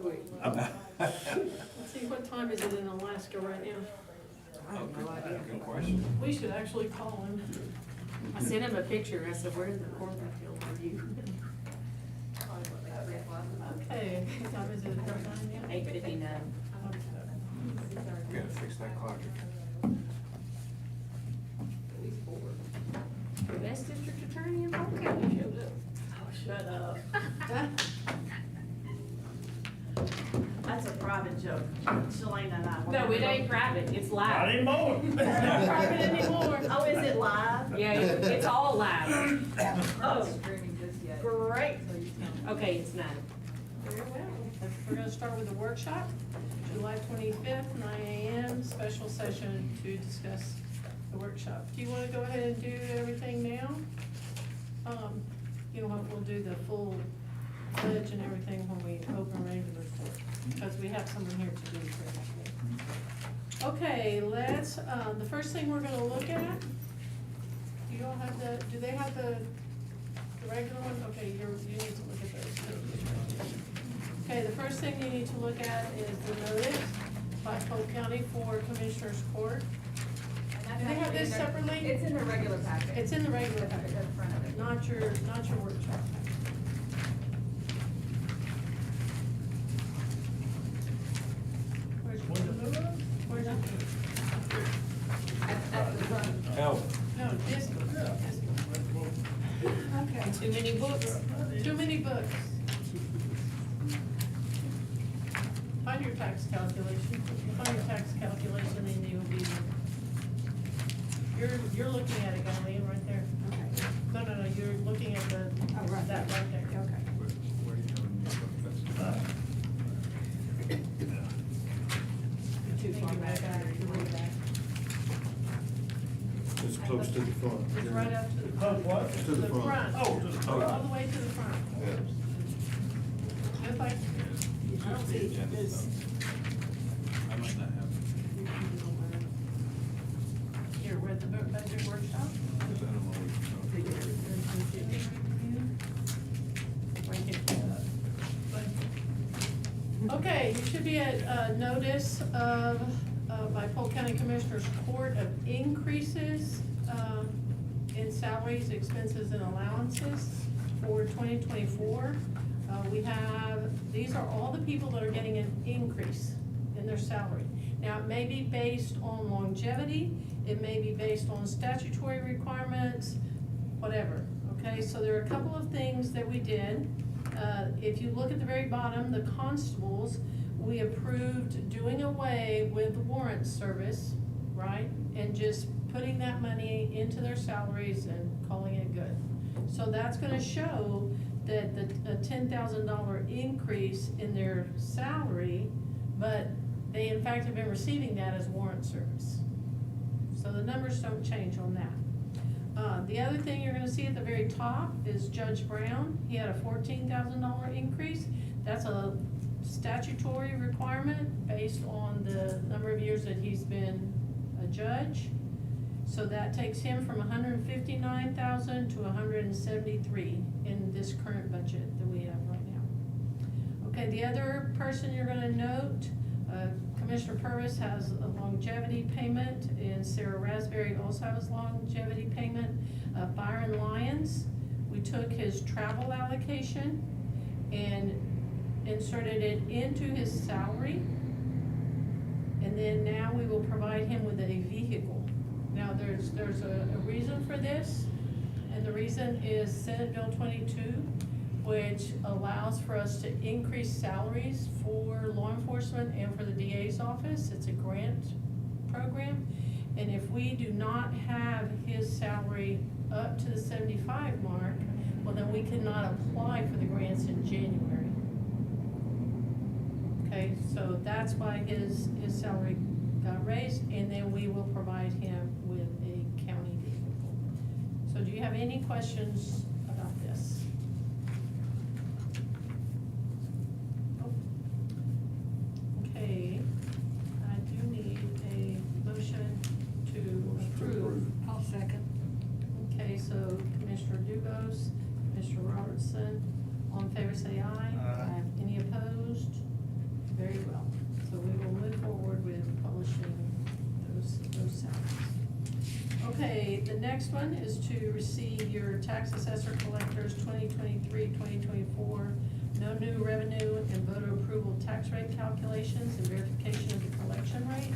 quick. Let's see, what time is it in Alaska right now? I have no idea. Good question. We should actually call him. I sent him a picture, I said, where's the cornfield for you? Okay, what time is it? 8:59. Gotta fix that clock. The best district attorney in Polk County showed up. Oh, shut up. That's a private joke. Shalane and I. No, it ain't private, it's Not live. anymore. It's not private anymore. Oh, is it live? Yeah, it's all live. Oh, Streaming just yet. great. So you can. Okay, it's 9. Very well. We're gonna start with the workshop, July 25th, 9 a.m., special session to discuss the workshop. Do you wanna go ahead and do everything now? You know what, we'll do the full pledge and everything when we open regular court, because we have someone here to do it for us. Okay, let's, the first thing we're gonna look at, do you all have do they have the regular one? Okay, you need to look at those too. Okay, the first thing you need to look at is the notice by Polk County for Commissioners Court. Do they have this separately? It's in the regular packet. It's in the regular At the packet, front of it. not your workshop. Where's Where's that? At the front. Help. No, this book. Okay. Too many books. Too many books. Find your tax calculation. Find your tax calculation and you'll be, you're looking at it, Galen, right there. Okay. No, you're looking at the, Oh, right. that right there. Okay. Where are you going? You're too far back. You're way back. It's close to the front. It's right up to the. Close what? To the front. Oh, to the front. All the way to the front. Just like, I don't see this. I might not have. here, we're at the budget workshop. Right here. Okay, you should be at, notice of, by Polk County Commissioners Court of increases, in salaries, expenses, and allowances for 2024. We have, these are all the people that are getting an increase in their salary. Now, it may be based on longevity, it may be based on statutory requirements, whatever, okay? So there are a couple of things that we did. If you look at the very bottom, the constables, we approved doing away with the warrant service, right? And just putting that money into their salaries and calling it good. So that's gonna show that a $10,000 increase in their salary, but they in fact have been receiving that as warrant service. So the numbers don't change on that. The other thing you're gonna see at the very top is Judge Brown. He had a $14,000 increase. That's a statutory requirement based on the number of years that he's been a judge. So that takes him from 159,000 to 173 in this current budget that we have right now. Okay, the other person you're gonna note, Commissioner Purvis has a longevity payment, and Sarah Raspberry also has longevity payment. Byron Lyons, we took his travel allocation and inserted it into his salary. And then now we will provide him with a vehicle. Now, there's a reason for this, and the reason is Senate Bill 22, which allows for us to increase salaries for law enforcement and for the DA's office. It's a grant program. And if we do not have his salary up to the 75 mark, well, then we cannot apply for the grants in January. Okay, so that's why his salary got raised, and then we will provide him with a county vehicle. So do you have any questions about this? Okay, I do need a motion to approve. I'll second. Okay, so Commissioner Dubose, Commissioner Robertson, all in favor say aye. Aye. Any opposed? Okay, the next one is to receive your tax assessor collectors 2023-2024 no new revenue and voter approval tax rate calculations and verification of the collection rate.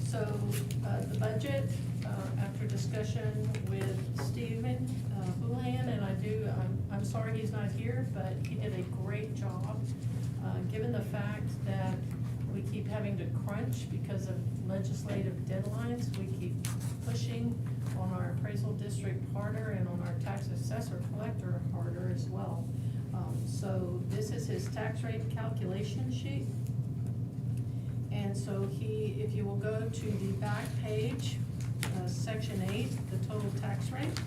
So, the budget, after discussion with Stephen Houlihan, and I'm sorry he's not here, but he did a great job. Given the fact that we keep having to crunch because of legislative deadlines, we keep pushing on our appraisal district harder and on our tax assessor collector harder as well. So this is his tax rate calculation sheet. And so if you will go to the back page, section 8, the total tax rate.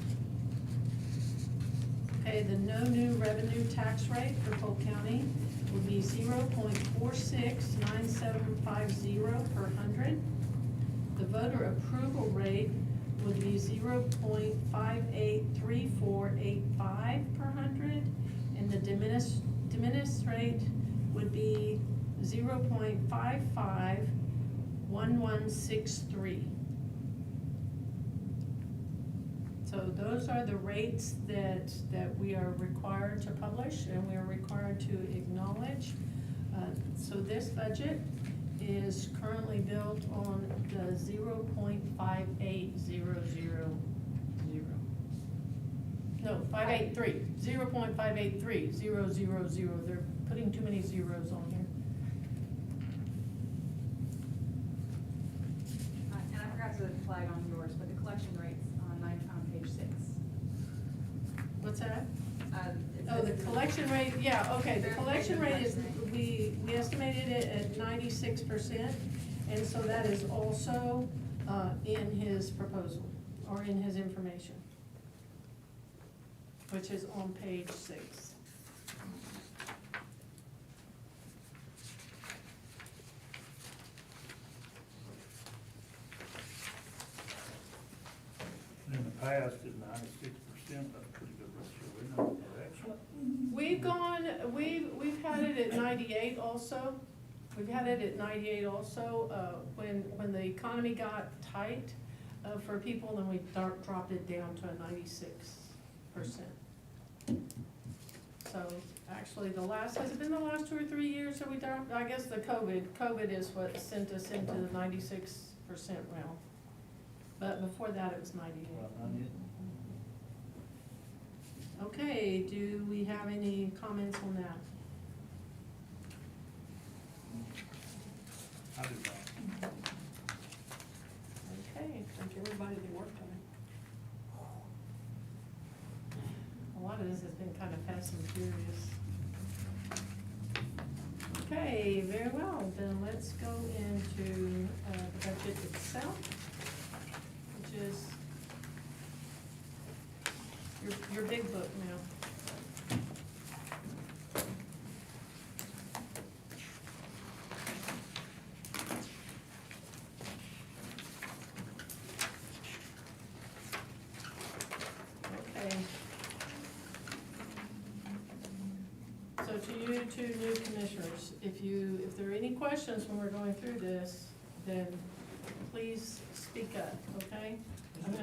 Okay, the no new revenue tax rate for Polk County would be 0.469750 per hundred. The voter approval rate would be 0.583485 per hundred, and the diminished rate would be 0.551163. So those are the rates that we are required to publish and we are required to acknowledge. So this budget is currently built on the 0.58000. No, 583, 0.583000. They're putting too many zeros on here. And I forgot to flag on yours, but the collection rates on page 6. What's that? It Oh, the says collection rate, yeah, okay, the collection rate is, Verification we estimated it at 96%, and so that is also, in his proposal, or in his information, which is on page 6. In the past, at 96%, that's a pretty good ratio, isn't it? Excellent. We've had it at 98 also. We've had it at 98 also, when the economy got tight, for people, then we dropped it down to a 96%. So, actually, has it been the last 2 or 3 years that we dropped? I guess the COVID is what sent us into the 96% realm. But before that, it was 98. Well, I did. Okay, do we have any comments on that? I do not. Okay, thank everybody that worked on it. A lot of this has been kind of fast and furious. Okay, very well, then let's go into the budget itself, which is your big book now. Okay. So to you two new commissioners, if there are any questions when we're going through this, then please speak up, okay? I'm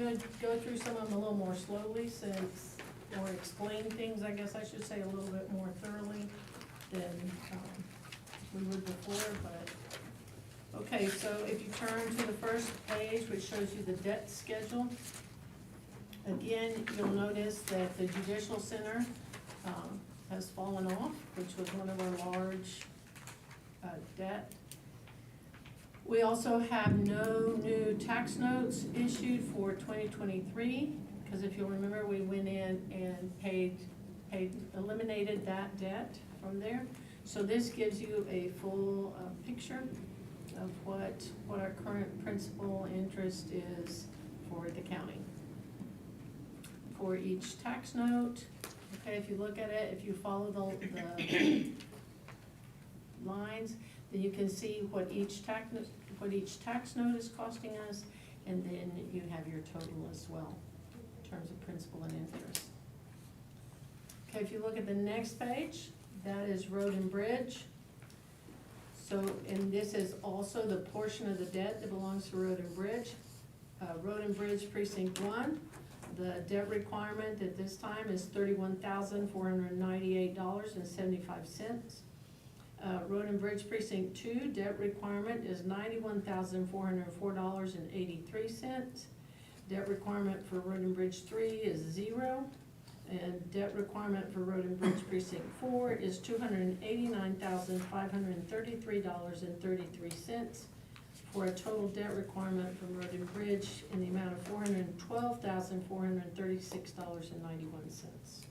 gonna go through some of them a little more slowly or explain things, I guess I should say, a little bit more thoroughly than we would before, but. Okay, so if you turn to the first page, which shows you the debt schedule, again, you'll notice that the judicial center has fallen off, which was one of our large debt. We also have no new tax notes issued for 2023, because if you'll remember, we went in and eliminated that debt from there. So this gives you a full picture of what our current principal interest is for the county. For each tax note, okay, if you look at it, if you follow the lines, then you can see what each tax note is costing us, and then you have your total as well, in terms of principal and interest. Okay, if you look at the next page, that is road and bridge. So, and this is also the portion of the debt that belongs to road and bridge. Road and Bridge Precinct 1, the debt requirement at this time is $31,498.75. Road and Bridge Precinct 2, debt requirement is $91,404.83. Debt requirement for Road and Bridge 3 is 0. And debt requirement for Road and Bridge Precinct 4 is $289,533.33, for a total debt requirement from Road and Bridge in the amount of $412,436.91.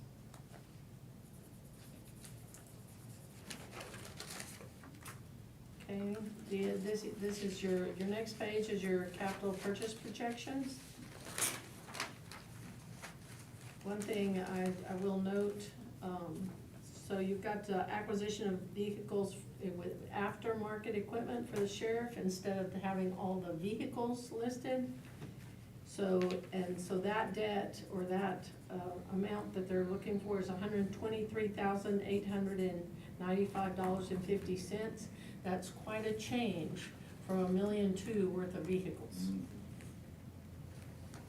Okay, this is your next page is your capital purchase projections. One thing I will note, so you've got acquisition of vehicles with aftermarket equipment for the sheriff instead of having all the vehicles listed. So that debt or that amount that they're looking for is $123,895.50. That's quite a change from $1.2 million worth of vehicles.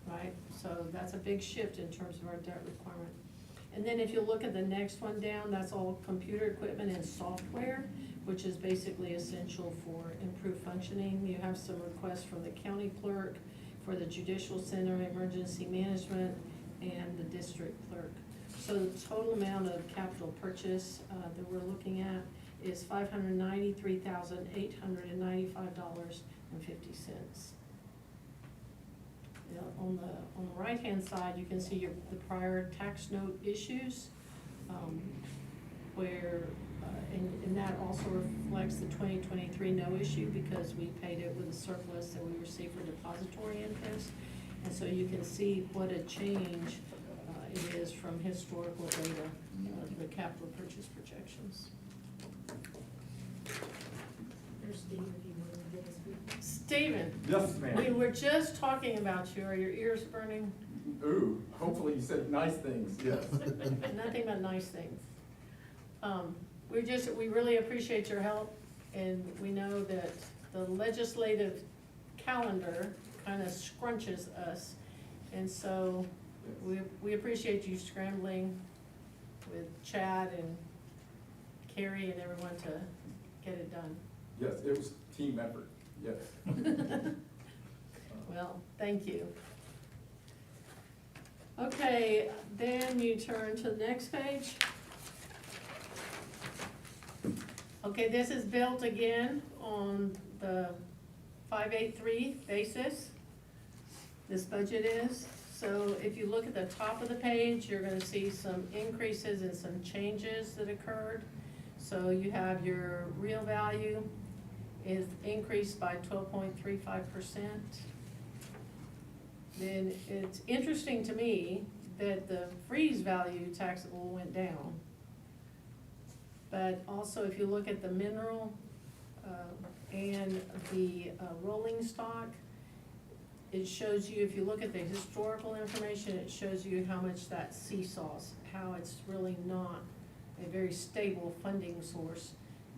Right, so that's a big shift in terms of our debt requirement. And then if you look at the next one down, that's all computer equipment and software, which is basically essential for improved functioning. You have some requests from the county clerk for the judicial center, emergency management, and the district clerk. So the total amount of capital purchase that we're looking at is $593,895.50. On the right-hand side, you can see the prior tax note issues, where, and that also reflects the 2023 no issue because we paid it with a surplus that we received for depository interest. And so you can see what a change it is from historical data, the capital purchase projections. There's Steve, if you want to give us food. Steven, Yes, ma'am. we were just talking about you. Are your ears burning? Ooh, hopefully you said nice things, yes. Nothing but nice things. We really appreciate your help, and we know that the legislative calendar kind of scrunches us. And so we appreciate you scrambling with Chad and Carrie and everyone to get it done. Yes, it was team effort, yes. Well, thank you. Okay, then you turn to the next page. Okay, this is built again on the 583 basis. This budget is. So if you look at the top of the page, you're gonna see some increases and some changes that occurred. So you have your real value is increased by 12.35%. Then it's interesting to me that the freeze value taxable went down. But also if you look at the mineral and the rolling stock, it shows you, if you look at the historical information, it shows you how much that seesaws, how it's really not a very stable funding source,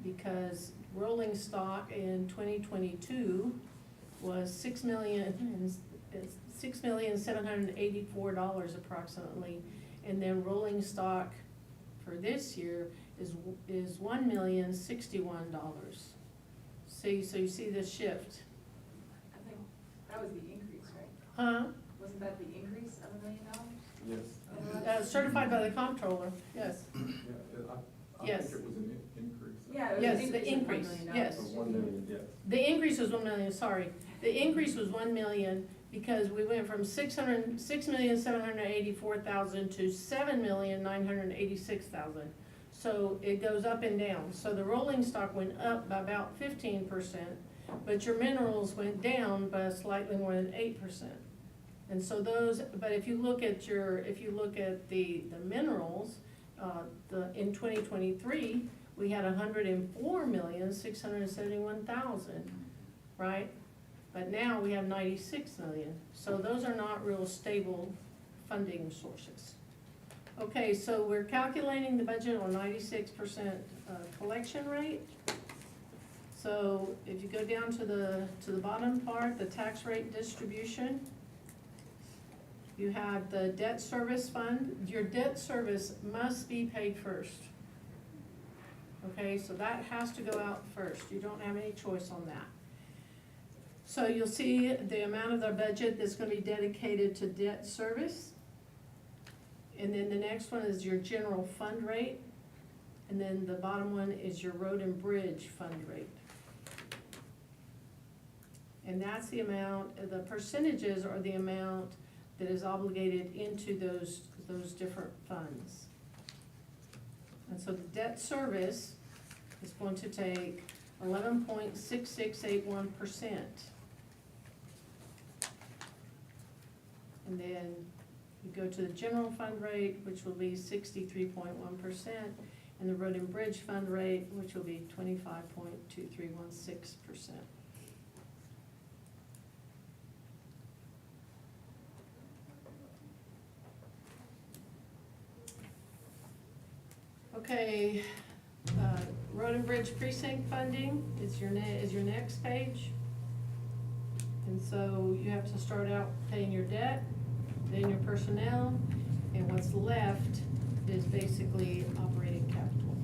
because rolling stock in 2022 was $6,784,000 approximately, and then rolling stock for this year is $1,061,000. See, so you see the shift, I think that was the increase, right? huh? Wasn't that the increase of $1 million? Yes. Certified by the comptroller, yes. Yeah, I Yes. think it was an increase. Yeah, it was Yes, an the increase of $1 increase, million. yes. Of 1 million, yes. The increase was 1 million, sorry. The increase was 1 million because we went from $6,784,000 to $7,986,000. So it goes up and down. So the rolling stock went up by about 15%, but your minerals went down by slightly more than 8%. And so those, but if you look at the minerals, in 2023, we had 104,671,000, right? But now we have 96 million. So those are not real stable funding sources. Okay, so we're calculating the budget on 96% collection rate. So if you go down to the bottom part, the tax rate distribution, you have the debt service fund. Your debt service must be paid first. Okay, so that has to go out first. You don't have any choice on that. So you'll see the amount of the budget that's gonna be dedicated to debt service. And then the next one is your general fund rate. And then the bottom one is your road and bridge fund rate. And that's the amount, the percentages are the amount that is obligated into those different funds. And so the debt service is going to take 11.6681%. And then you go to the general fund rate, which will be 63.1%, and the road and bridge fund rate, which will be 25.2316%. Okay, road and bridge precinct funding is your next page. And so you have to start out paying your debt, then your personnel, and what's left is basically operating capital.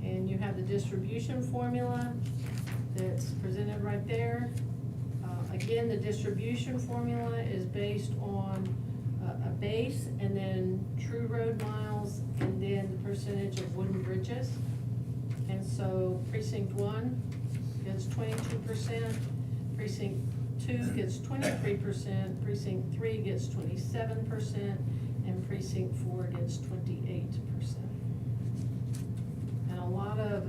And you have the distribution formula that's presented right there. Again, the distribution formula is based on a base and then true road miles and then the percentage of wooden bridges. And so precinct 1 gets 22%, precinct 2 gets 23%, precinct 3 gets 27%, and precinct 4 gets 28%. And a lot of,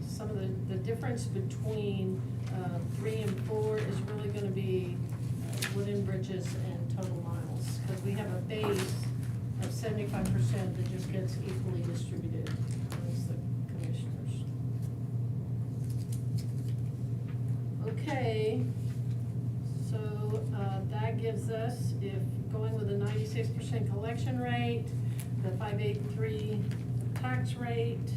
some of the difference between 3 and 4 is really gonna be wooden bridges and total miles, because we have a base of 75% that just gets equally distributed amongst the commissioners. Okay, so that gives us, if going with a 96% collection rate, the 583 tax rate,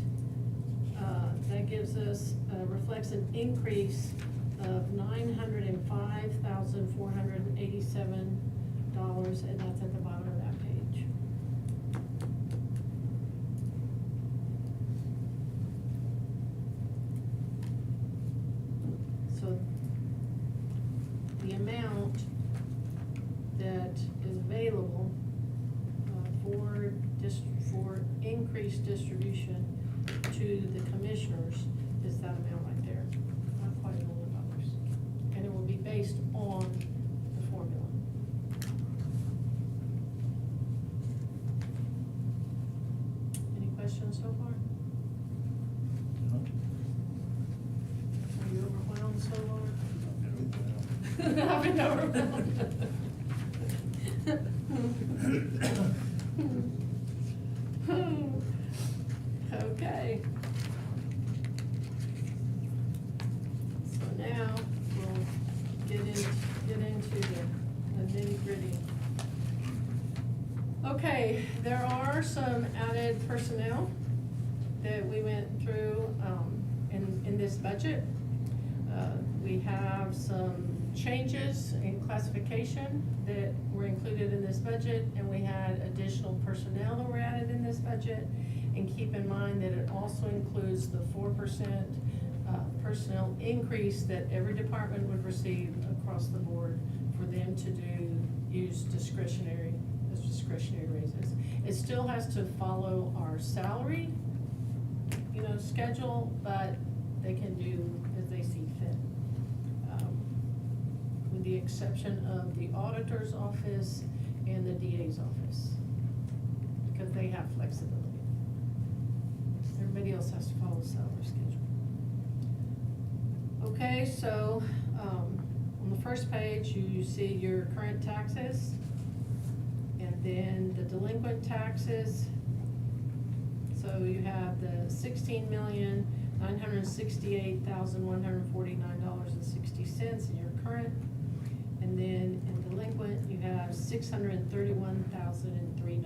that gives us, reflects an increase of $905,487, and that's at the bottom of that page. So the amount that is available for increased distribution to the commissioners is that amount right there, not quite $1 million. And it will be based on the formula. Any questions so far? Are you overwhelmed so far? I've been overwhelmed. Okay. So now we'll get into the nitty-gritty. Okay, there are some added personnel that we went through in this budget. We have some changes in classification that were included in this budget, and we had additional personnel that were added in this budget. And keep in mind that it also includes the 4% personnel increase that every department would receive across the board for them to use discretionary raises. It still has to follow our salary, schedule, but they can do as they see fit. With the exception of the auditor's office and the DA's office, because they have flexibility. Everybody else has to follow the salary schedule. Okay, so on the first page, you see your current taxes, and then the delinquent taxes. So you have the $16,968,149.60 in your current, and then in delinquent, you have $631,003.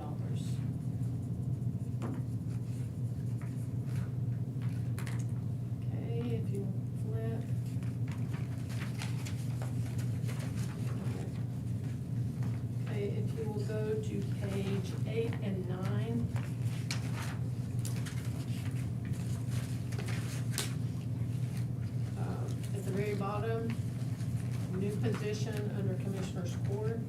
bottom, new position under Commissioners Court.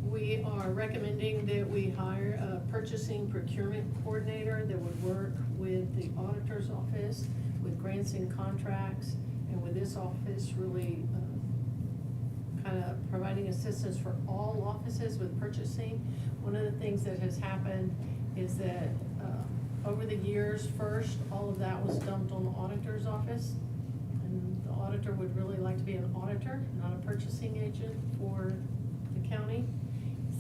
We are recommending that we hire a purchasing procurement coordinator that would work with the auditor's office, with grants and contracts, and with this office really kind of providing assistance for all offices with purchasing. One of the things that has happened is that over the years, first, all of that was dumped on the auditor's office. And the auditor would really like to be an auditor, not a purchasing agent for the county.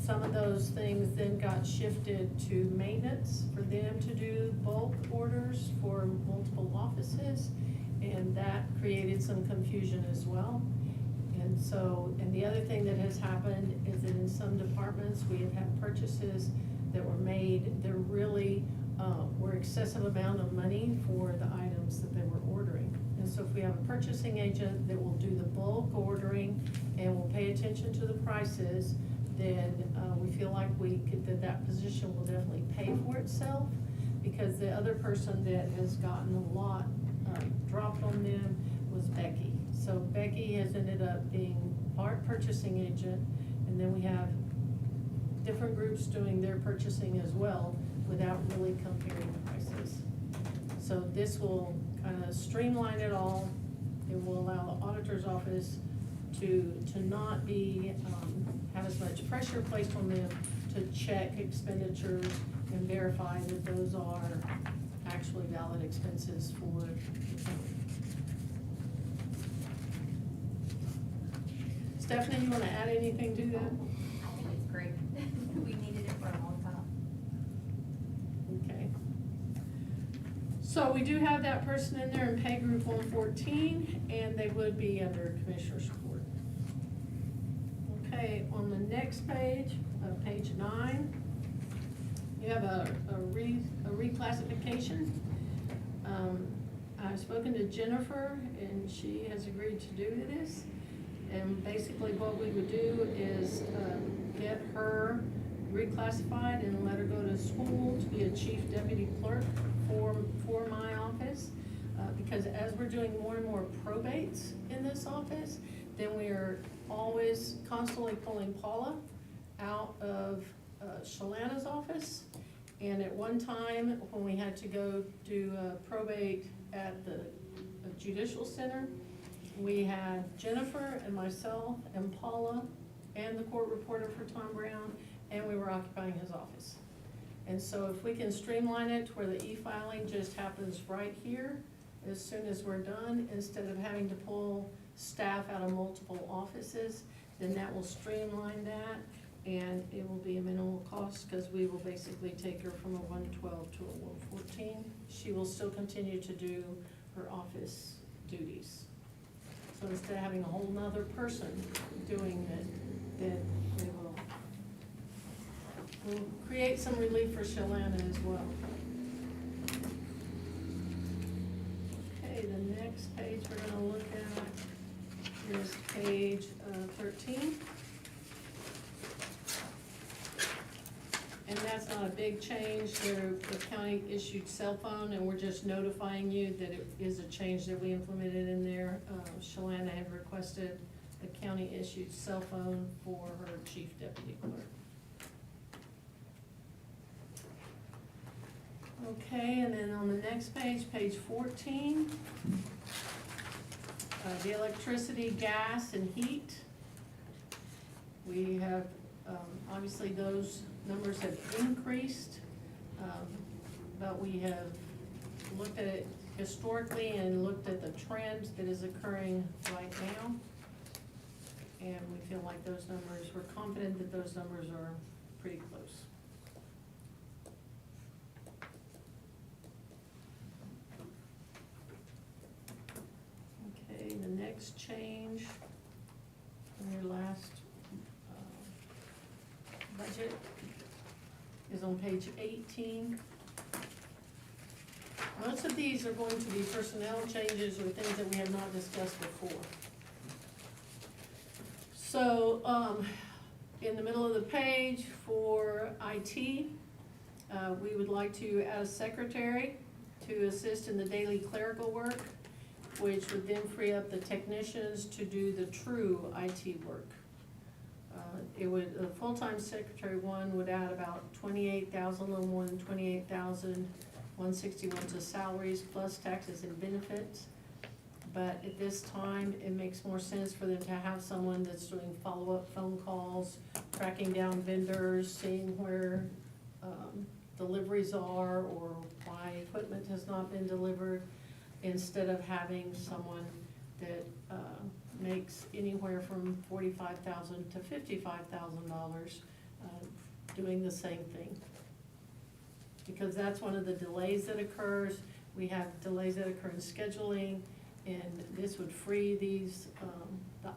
Some of those things then got shifted to maintenance for them to do bulk orders for multiple offices. And that created some confusion as well. And so, and the other thing that has happened is that in some departments, we have had purchases that were made, that really were excessive amount of money for the items that they were ordering. And so if we have a purchasing agent that will do the bulk ordering and will pay attention to the prices, then we feel like that position will definitely pay for itself, because the other person that has gotten a lot dropped on them was Becky. So Becky has ended up being our purchasing agent, and then we have different groups doing their purchasing as well without really comparing the prices. So this will kind of streamline it all. It will allow the auditor's office to not be, have as much pressure placed on them to check expenditures and verify that those are actually valid expenses for the county. Stephanie, you wanna add anything to that? I think it's great. We needed it for a long time. Okay. So we do have that person in there in pay group 114, and they would be under Commissioner's Court. Okay, on the next page, page 9, you have a reclassification. I've spoken to Jennifer, and she has agreed to do this. And basically what we would do is get her reclassified and let her go to school to be a chief deputy clerk for my office. Because as we're doing more and more probates in this office, then we are always constantly pulling Paula out of Shalana's office. And at one time, when we had to go do probate at the judicial center, we had Jennifer and myself and Paula and the court reporter for Tom Brown, and we were occupying his office. And so if we can streamline it to where the e-filing just happens right here as soon as we're done, instead of having to pull staff out of multiple offices, then that will streamline that, and it will be a minimal cost, because we will basically take her from a 112 to a 114. She will still continue to do her office duties. So instead of having a whole nother person doing it, then we'll create some relief for Shalana as well. Okay, the next page we're gonna look at is page 13. And that's not a big change. The county issued cell phone, and we're just notifying you that it is a change that we implemented in there. Shalana had requested the county issued cell phone for her chief deputy clerk. Okay, and then on the next page, page 14, the electricity, gas, and heat. We have, obviously those numbers have increased, but we have looked at it historically and looked at the trend that is occurring right now. And we feel like those numbers, we're confident that those numbers are pretty close. Okay, the next change in your last budget is on page 18. Most of these are going to be personnel changes or things that we have not discussed before. So, in the middle of the page for IT, we would like to add a secretary to assist in the daily clerical work. which would then free up the technicians to do the true IT work. It would, the full-time secretary one would add about 28,000, a little more than 28,161 to salaries plus taxes and benefits. But at this time, it makes more sense for them to have someone that's doing follow-up phone calls, tracking down vendors, seeing where deliveries are or why equipment has not been delivered, instead of having someone that makes anywhere from $45,000 to $55,000 doing the same thing. Because that's one of the delays that occurs. We have delays that occur in scheduling, and this would free these,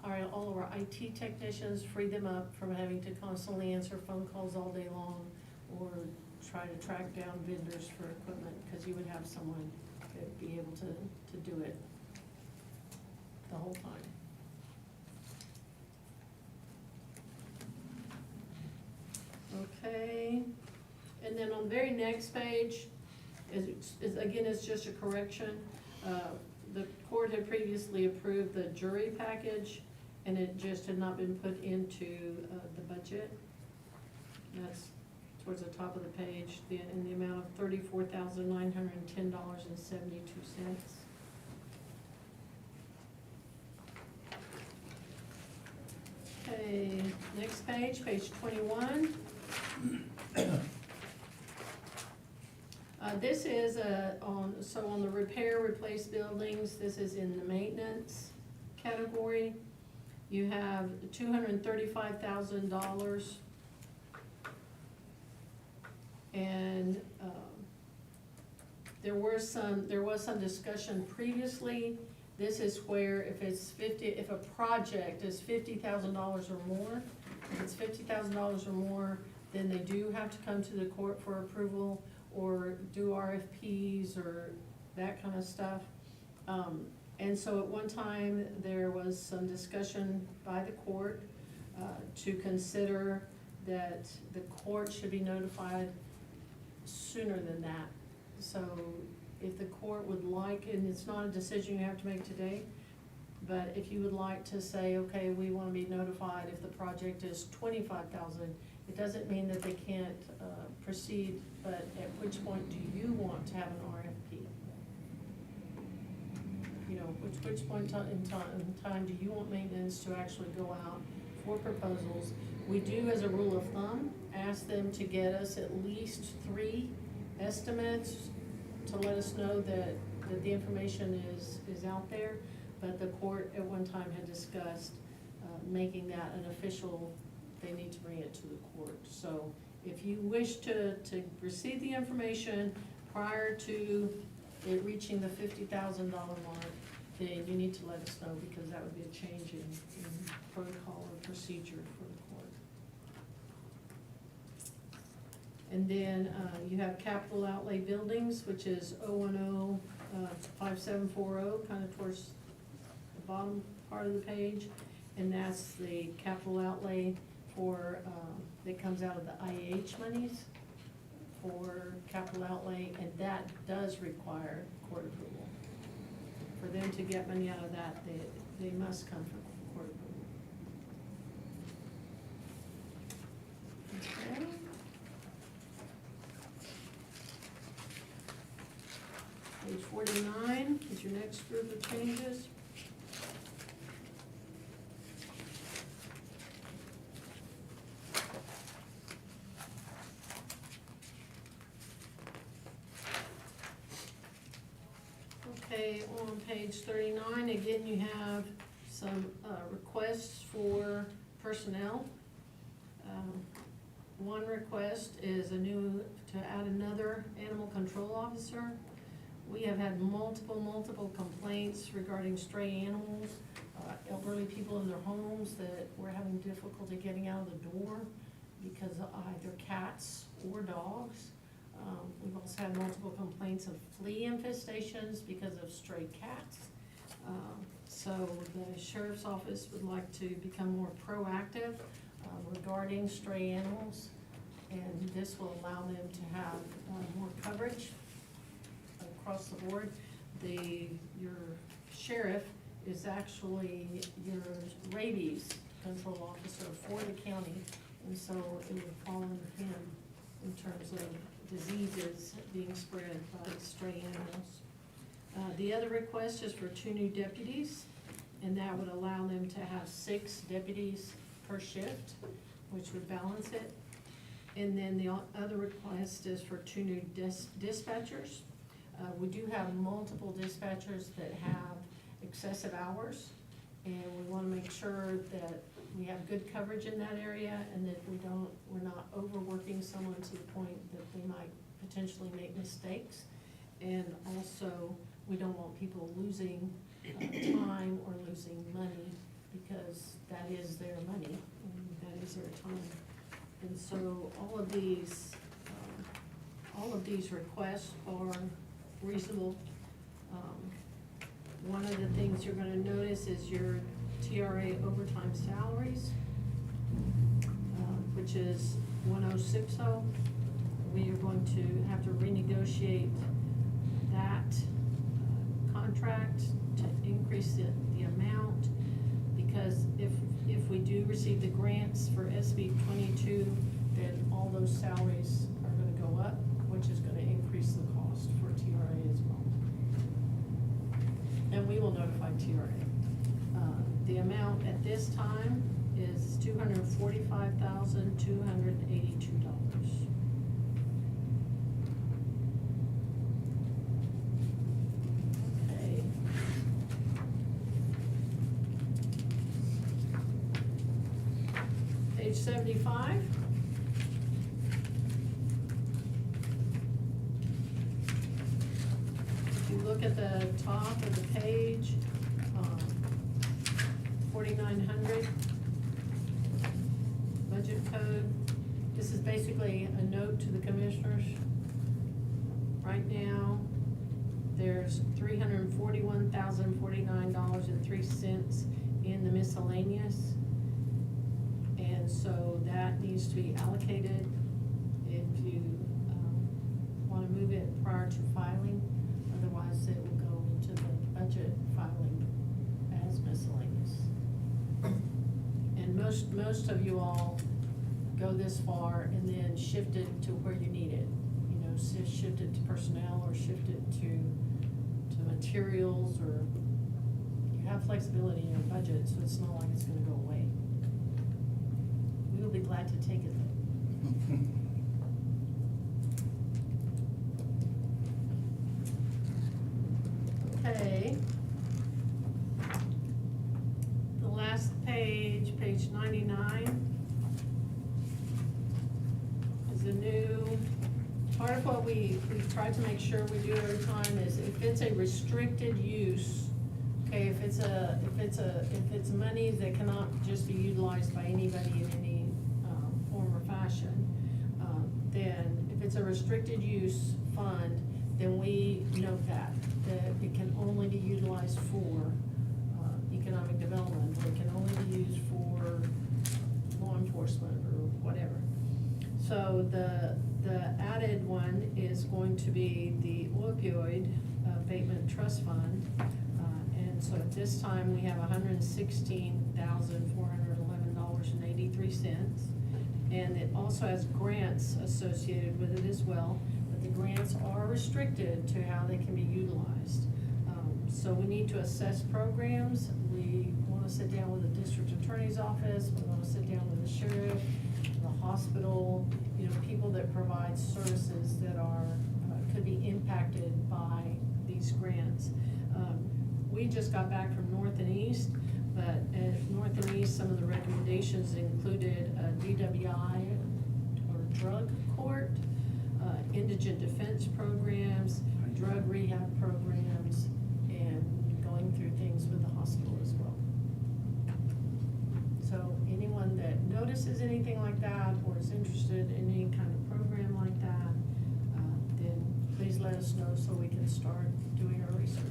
all of our IT technicians, free them up from having to constantly answer phone calls all day long or try to track down vendors for equipment, because you would have someone that would be able to do it the whole time. Okay, and then on the very next page is again, it's just a correction. The court had previously approved the jury package, and it just had not been put into the budget. That's towards the top of the page, in the amount of $34,910.72. Okay, next page, page 21. This is on the repair, replace buildings, this is in the maintenance category. You have $235,000. And there was some discussion previously. This is where if a project is $50,000 or more, if it's $50,000 or more, then they do have to come to the court for approval or do RFPs or that kind of stuff. And so at one time, there was some discussion by the court to consider that the court should be notified sooner than that. So if the court would like, and it's not a decision you have to make today, but if you would like to say, okay, we wanna be notified if the project is $25,000, it doesn't mean that they can't proceed, but at which point do you want to have an RFP? You know, which point in time do you want maintenance to actually go out for proposals? We do, as a rule of thumb, ask them to get us at least 3 estimates to let us know that the information is out there. But the court at one time had discussed making that an official, they need to bring it to the court. So if you wish to receive the information prior to it reaching the $50,000 mark, then you need to let us know, because that would be a change in protocol or procedure for the court. And then you have capital outlay buildings, which is 010-5740, kind of towards the bottom part of the page. And that's the capital outlay for, that comes out of the IH monies for capital outlay, and that does require court approval. For them to get money out of that, they must come from court approval. Okay. Page 49 is your next group of changes. Okay, on page 39, again, you have some requests for personnel. One request is to add another animal control officer. We have had multiple complaints regarding stray animals, elderly people in their homes that were having difficulty getting out of the door because of either cats or dogs. We've also had multiple complaints of flea infestations because of stray cats. So the sheriff's office would like to become more proactive regarding stray animals, and this will allow them to have more coverage across the board. Your sheriff is actually your rabies control officer for the county, and so it would fall under him in terms of diseases being spread by stray animals. The other request is for 2 new deputies, and that would allow them to have 6 deputies per shift, which would balance it. And then the other request is for 2 new dispatchers. We do have multiple dispatchers that have excessive hours, and we wanna make sure that we have good coverage in that area, and that we're not overworking someone to the point that they might potentially make mistakes. And also, we don't want people losing time or losing money, because that is their money, and that is their time. And so all of these requests are reasonable. One of the things you're gonna notice is your TRA overtime salaries, which is 1060. We are going to have to renegotiate that contract to increase the amount, because if we do receive the grants for SB 22, then all those salaries are gonna go up, which is gonna increase the cost for TRA as well. And we will notify TRA. The amount at this time is $245,282. Okay. Page 75. If you look at the top of the page, 4900, budget code. This is basically a note to the commissioners. Right now, there's $341,049.03 in the miscellaneous. And so that needs to be allocated if you wanna move it prior to filing. Otherwise, it will go into the budget filing as miscellaneous. And most of you all go this far and then shift it to where you need it. You know, shift it to personnel or shift it to materials, or you have flexibility in your budget, so it's not like it's gonna go away. We will be glad to take it though. Okay. The last page, page 99, is a new, part of what we tried to make sure we do every time is if it's a restricted use, okay, if it's money that cannot just be utilized by anybody in any form or fashion, then if it's a restricted use fund, then we note that it can only be utilized for economic development, or it can only be used for law enforcement or whatever. So the added one is going to be the opioid abatement trust fund. And so at this time, we have $116,411.83. And it also has grants associated with it as well, but the grants are restricted to how they can be utilized. So we need to assess programs. We wanna sit down with the district attorney's office, we wanna sit down with the sheriff, the hospital, you know, people that provide services that are, could be impacted by these grants. We just got back from North and East, but at North and East, some of the recommendations included a DWI or drug court, indigent defense programs, drug rehab programs, and going through things with the hospital as well. So anyone that notices anything like that or is interested in any kind of program like that, then please let us know so we can start doing our research.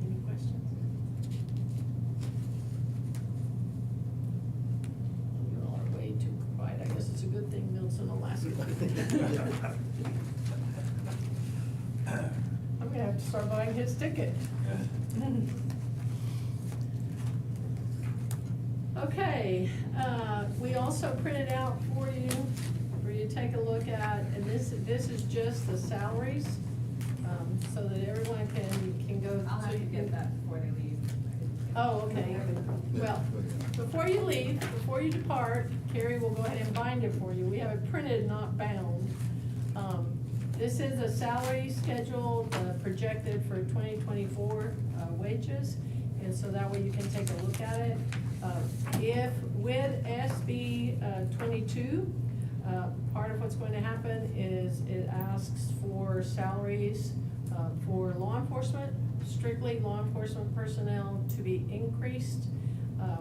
Any questions? You all are way too quiet. I guess it's a good thing Milton, Alaska. have to start buying his ticket. Okay, we also printed out for you to take a look at, and this is just the salaries, so that everyone can go. I'll have to get that before they leave. Oh, okay. Well, before you leave, before you depart, Carrie will go ahead and bind it for you. We have it printed, not bound. This is a salary schedule projected for 2024 wages, and so that way you can take a look at it. If with SB 22, part of what's going to happen is it asks for salaries for law enforcement, strictly law enforcement personnel to be increased.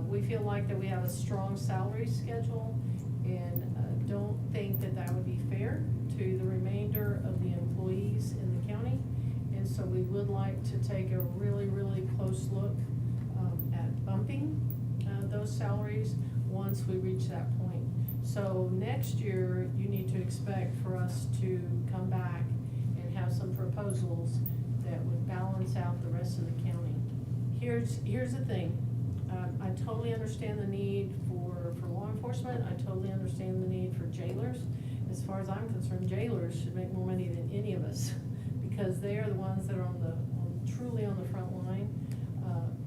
We feel like that we have a strong salary schedule and don't think that that would be fair to the remainder of the employees in the county. And so we would like to take a really, really close look at bumping those salaries once we reach that point. So next year, you need to expect for us to come back and have some proposals that would balance out the rest of the county. Here's the thing. I totally understand the need for law enforcement. I totally understand the need for jailers. As far as I'm concerned, jailers should make more money than any of us because they are the ones that are truly on the front line.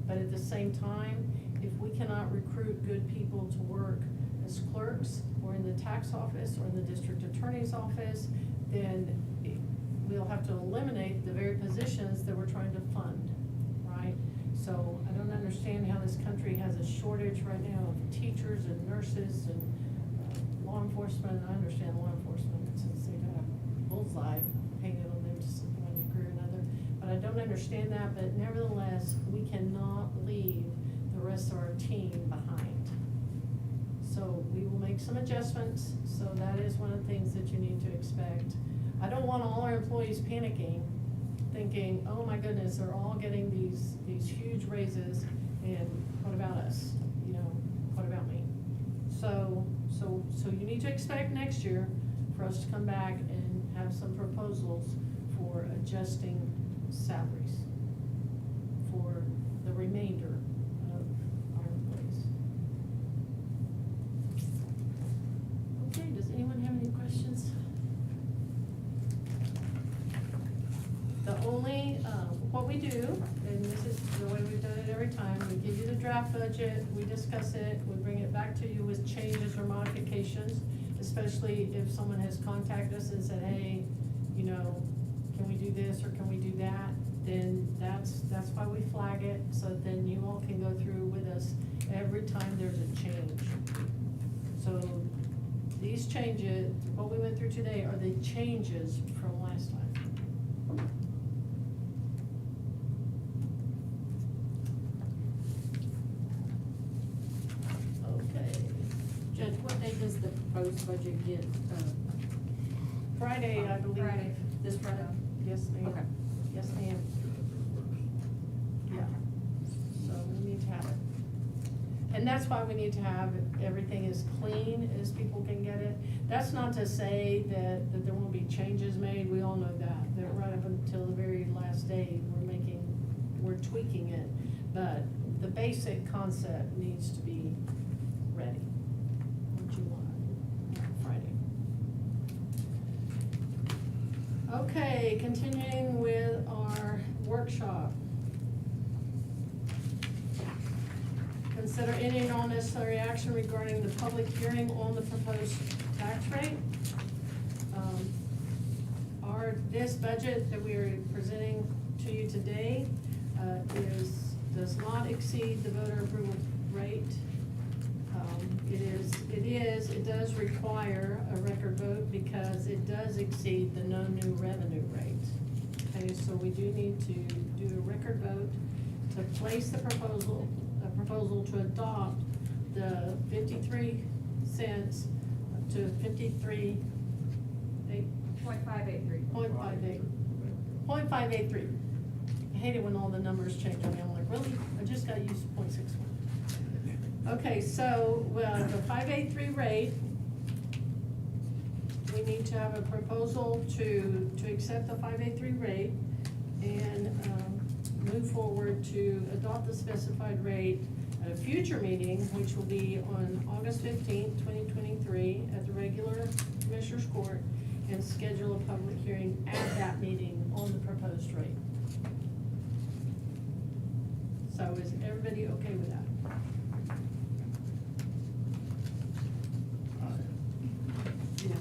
But at the same time, if we cannot recruit good people to work as clerks or in the tax office or in the district attorney's office, then we'll have to eliminate the very positions that we're trying to fund, right? So I don't understand how this country has a shortage right now of teachers and nurses and law enforcement. I understand law enforcement since they got a bullseye painted on them to one degree or another. But I don't understand that, but nevertheless, we cannot leave the rest of our team behind. So we will make some adjustments, so that is one of the things that you need to expect. I don't want all our employees panicking, thinking, oh my goodness, they're all getting these huge raises, and what about us? You know, what about me? So you need to expect next year for us to come back and have some proposals for adjusting salaries for the remainder of our employees. Okay, does anyone have any questions? The only, what we do, and this is the way we've done it every time, we give you the draft budget, we discuss it, we bring it back to you with changes or modifications, especially if someone has contacted us and said, hey, you know, can we do this or can we do that? Then that's why we flag it, so then you all can go through with us every time there's a change. So these changes, what we went through today are the changes from last time. Okay. Judge, what day does the proposed budget get, Friday, I believe. Friday. this Friday? Yes, ma'am. Okay. Yes, ma'am. Yeah. So we need to have it. And that's why we need to have everything as clean as people can get it. That's not to say that there won't be changes made. We all know that right up until the very last day, we're tweaking it. But the basic concept needs to be ready on July, Friday. Okay, continuing with our workshop. Consider any and all necessary action regarding the public hearing on the proposed tax rate. This budget that we are presenting to you today does not exceed the voter approval rate. It does require a record vote because it does exceed the no new revenue rate. Okay, so we do need to do a record vote to place the proposal to adopt the 53 cents to 53, .583. 0.583. I hate it when all the numbers change on me. I'm like, really? I just got used to 0.61. Okay, so, well, the 583 rate, we need to have a proposal to accept the 583 rate. and move forward to adopt the specified rate at a future meeting, which will be on August 15th, 2023, at the regular Commissioners Court, and schedule a public hearing at that meeting on the proposed rate. So is everybody okay with that? Yes.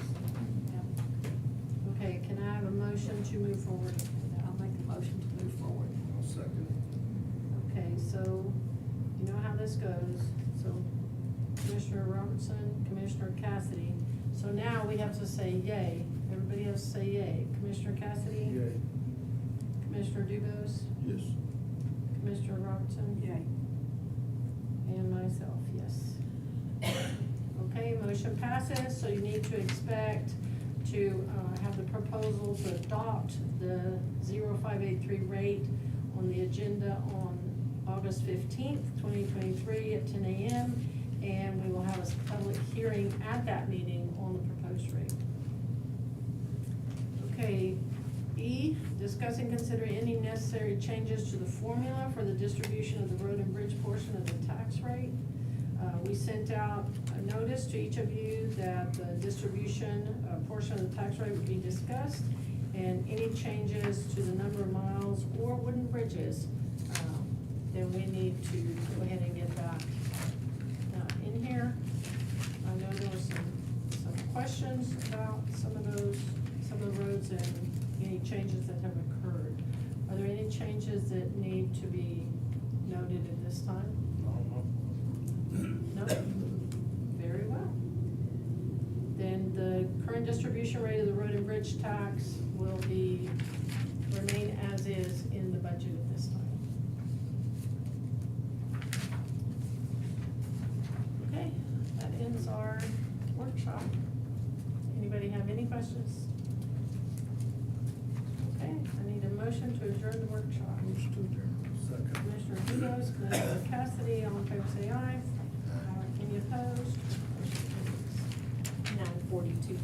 Okay, can I have a motion to move forward with that? I'll make a motion to move forward. I'll second. Okay, so you know how this goes. So Commissioner Robertson, Commissioner Cassidy. So now we have to say yay. Everybody has to say yay. Commissioner Cassidy? Yay. Commissioner Dubose? Yes. Commissioner Robertson? Yay. And myself, yes. Okay, motion passes, so you need to expect to have the proposal to adopt the 0583 rate on the agenda on August 15th, 2023 at 10 a.m. And we will have a public hearing at that meeting on the proposed rate. Okay, E, discuss and consider any necessary changes to the formula for the distribution of the road and bridge portion of the tax rate. We sent out a notice to each of you that the distribution portion of the tax rate would be discussed, and any changes to the number of miles or wooden bridges, then we need to go ahead and get that in here. I know there were some questions about some of the roads and any changes that have occurred. Are there any changes that need to be noted at this time? No? Very well. Then the current distribution rate of the road and bridge tax will remain as is in the budget at this time. Okay, that ends our workshop. Anybody have any questions? Okay, I need a motion to adjourn the workshop. Second. Commissioner Dudos, Commissioner Cassidy, all in favor say aye. Any opposed? Motion carries. 9:42.